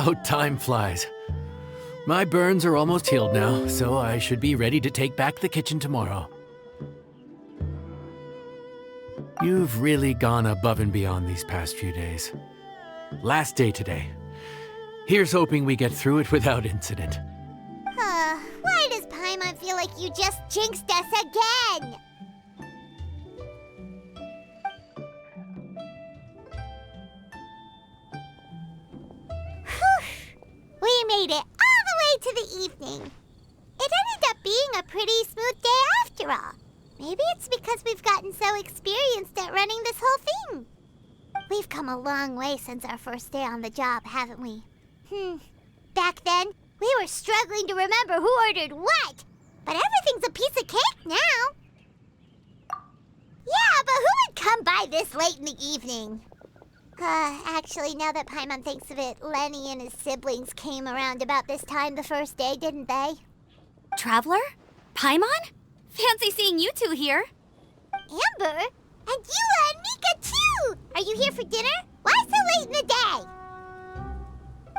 How time flies. My burns are almost healed now, so I should be ready to take back the kitchen tomorrow. You've really gone above and beyond these past few days. Last day today. Here's hoping we get through it without incident. Why does Paimon feel like you just jinxed us again? Whew. We made it all the way to the evening. It ended up being a pretty smooth day after all. Maybe it's because we've gotten so experienced at running this whole thing. We've come a long way since our first day on the job, haven't we? Back then, we were struggling to remember who ordered what. But everything's a piece of cake now. Yeah, but who would come by this late in the evening? Actually, now that Paimon thinks of it, Lenny and his siblings came around about this time the first day, didn't they? Traveler? Paimon? Fancy seeing you two here. Amber? And Eula and Mika, too! Are you here for dinner? Why so late in the day?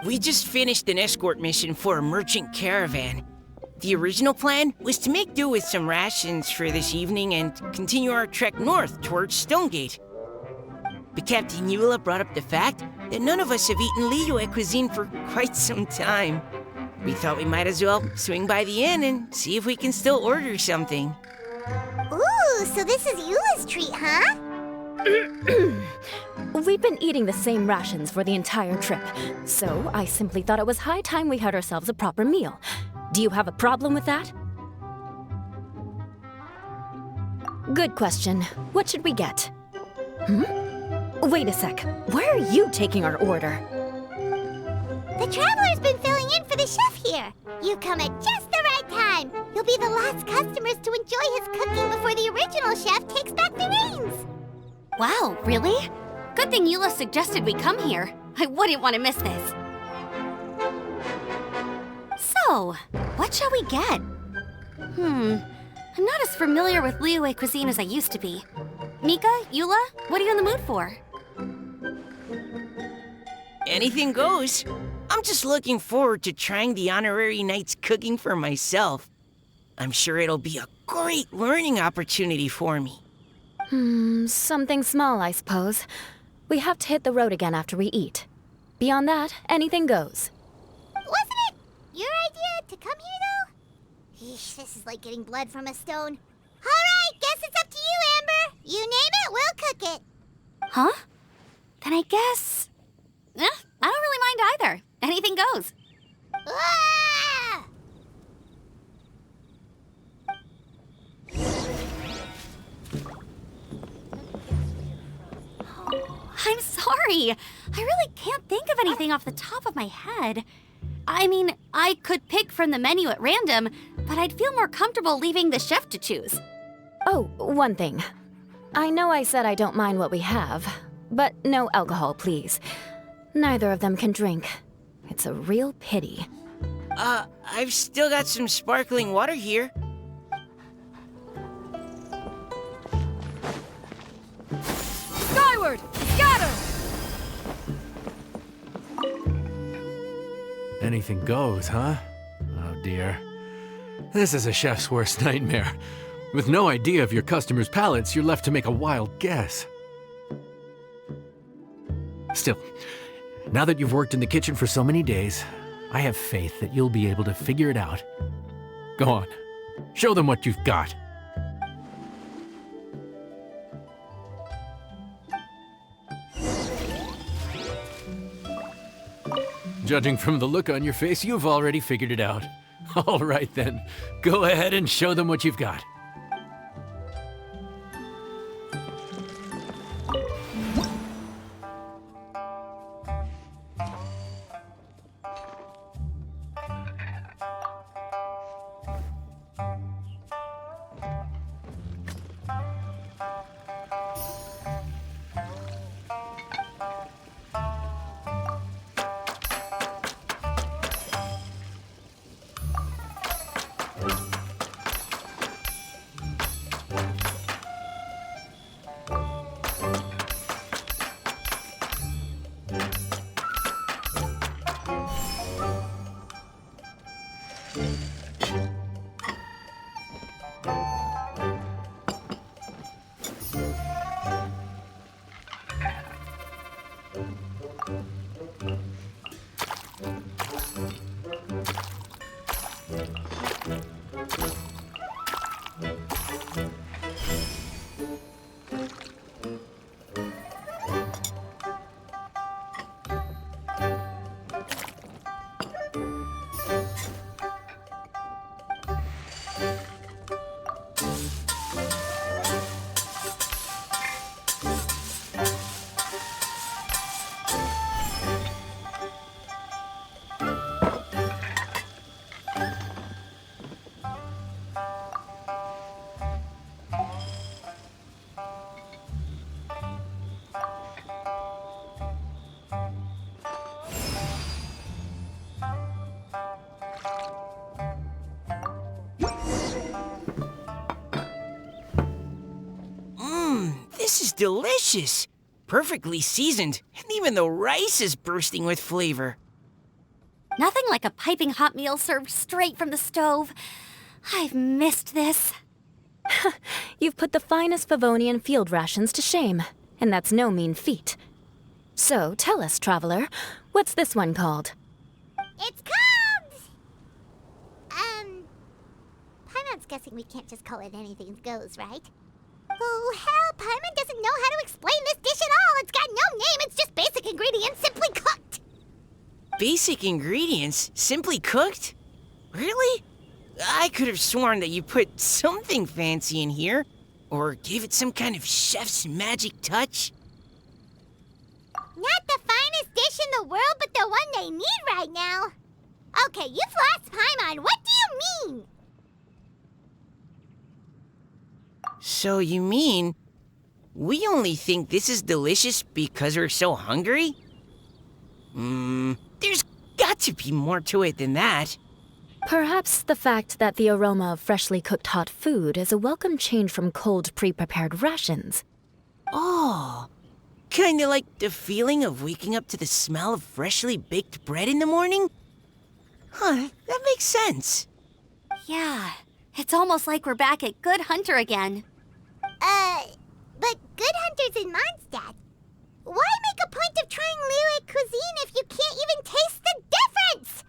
We just finished an escort mission for a merchant caravan. The original plan was to make do with some rations for this evening and continue our trek north towards Stonegate. But Captain Eula brought up the fact that none of us have eaten Liyue cuisine for quite some time. We thought we might as well swing by the inn and see if we can still order something. Ooh, so this is Eula's treat, huh? We've been eating the same rations for the entire trip, so I simply thought it was high time we had ourselves a proper meal. Do you have a problem with that? Good question. What should we get? Wait a sec. Why are you taking our order? The Traveler's been filling in for the chef here. You come at just the right time. You'll be the last customers to enjoy his cooking before the original chef takes back the reins. Wow, really? Good thing Eula suggested we come here. I wouldn't want to miss this. So, what shall we get? I'm not as familiar with Liyue cuisine as I used to be. Mika, Eula, what are you in the mood for? Anything goes. I'm just looking forward to trying the honorary knight's cooking for myself. I'm sure it'll be a great learning opportunity for me. Something small, I suppose. We have to hit the road again after we eat. Beyond that, anything goes. Wasn't it your idea to come here, though? Yeesh, this is like getting blood from a stone. All right, guess it's up to you, Amber. You name it, we'll cook it. Huh? Then I guess... I don't really mind either. Anything goes. Ah! I'm sorry. I really can't think of anything off the top of my head. I mean, I could pick from the menu at random, but I'd feel more comfortable leaving the chef to choose. Oh, one thing. I know I said I don't mind what we have, but no alcohol, please. Neither of them can drink. It's a real pity. I've still got some sparkling water here. Skyward! Scatter! Anything goes, huh? Oh dear. This is a chef's worst nightmare. With no idea of your customers' palates, you're left to make a wild guess. Still, now that you've worked in the kitchen for so many days, I have faith that you'll be able to figure it out. Go on, show them what you've got. Judging from the look on your face, you've already figured it out. All right then, go ahead and show them what you've got. delicious. Perfectly seasoned, and even the rice is bursting with flavor. Nothing like a piping hot meal served straight from the stove. I've missed this. You've put the finest Favonian field rations to shame, and that's no mean feat. So, tell us, traveler, what's this one called? It's called... Paimon's guessing we can't just call it anything goes, right? Oh, hell, Paimon doesn't know how to explain this dish at all. It's got no name, it's just basic ingredients simply cooked. Basic ingredients, simply cooked? Really? I could have sworn that you put something fancy in here, or gave it some kind of chef's magic touch. Not the finest dish in the world, but the one they need right now. Okay, you've lost Paimon. What do you mean? So you mean, we only think this is delicious because we're so hungry? There's got to be more to it than that. Perhaps the fact that the aroma of freshly cooked hot food is a welcome change from cold, pre-prepared rations. Oh, kinda like the feeling of waking up to the smell of freshly baked bread in the morning? Huh, that makes sense. Yeah, it's almost like we're back at Good Hunter again. But Good Hunter's in Mondstadt. Why make a point of trying Liyue cuisine if you can't even taste the difference?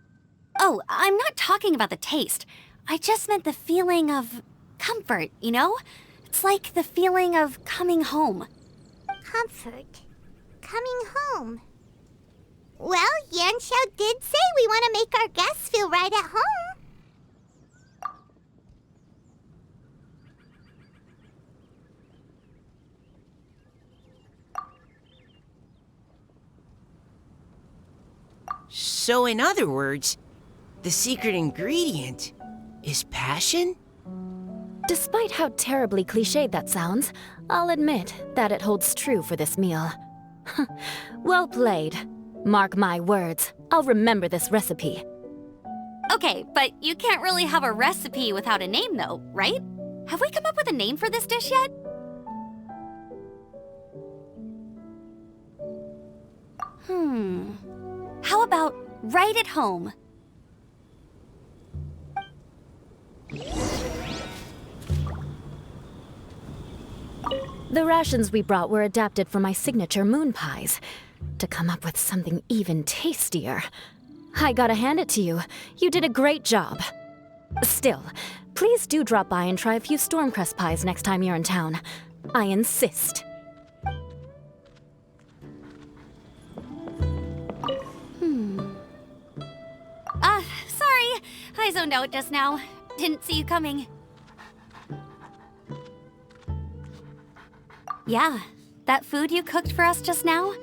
Oh, I'm not talking about the taste. I just meant the feeling of comfort, you know? It's like the feeling of coming home. Comfort. Coming home. Well, Yanxiao did say we want to make our guests feel right at home. So in other words, the secret ingredient is passion? Despite how terribly cliched that sounds, I'll admit that it holds true for this meal. Well played. Mark my words, I'll remember this recipe. Okay, but you can't really have a recipe without a name though, right? Have we come up with a name for this dish yet? How about right at home? The rations we brought were adapted from my signature moon pies. To come up with something even tastier. I gotta hand it to you. You did a great job. Still, please do drop by and try a few Stormcrest pies next time you're in town. I insist. Sorry. I zoned out just now. Didn't see you coming. Yeah, that food you cooked for us just now,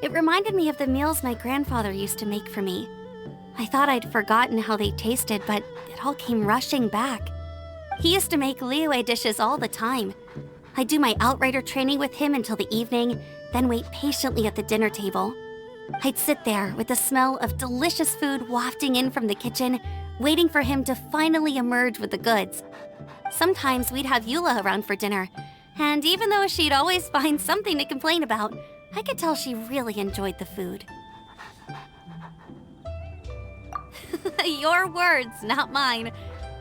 it reminded me of the meals my grandfather used to make for me. I thought I'd forgotten how they tasted, but it all came rushing back. He used to make Liyue dishes all the time. I'd do my outrider training with him until the evening, then wait patiently at the dinner table. I'd sit there with the smell of delicious food wafting in from the kitchen, waiting for him to finally emerge with the goods. Sometimes we'd have Eula around for dinner, and even though she'd always find something to complain about, I could tell she really enjoyed the food. Your words, not mine.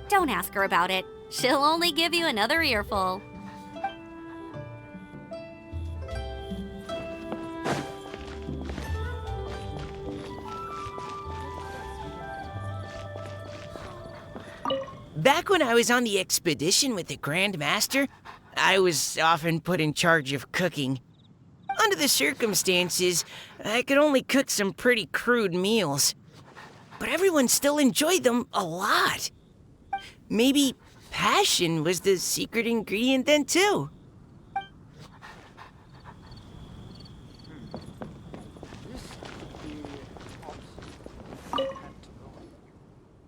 Don't ask her about it. She'll only give you another earful. Back when I was on the expedition with the Grand Master, I was often put in charge of cooking. Under the circumstances, I could only cook some pretty crude meals. But everyone still enjoyed them a lot. Maybe passion was the secret ingredient then too.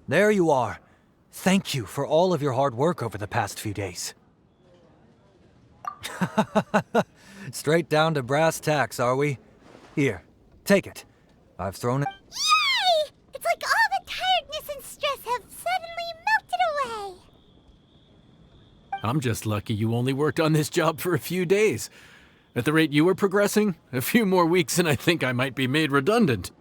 There you are. Thank you for all of your hard work over the past few days. Straight down to brass tacks, are we? Here, take it. I've thrown it. Yay! It's like all the tiredness and stress have suddenly melted away. I'm just lucky you only worked on this job for a few days. At the rate you are progressing, a few more weeks and I think I might be made redundant.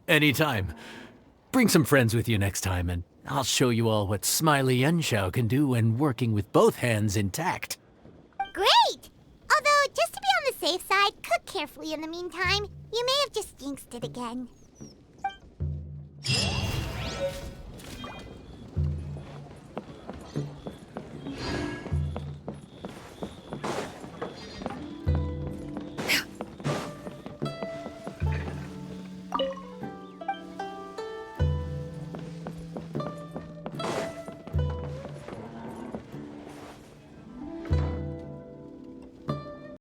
Anytime. Bring some friends with you next time, and I'll show you all what Smiley Yenshao can do when working with both hands intact. Great! Although, just to be on the safe side, cook carefully in the meantime. You may have just jinxed it again.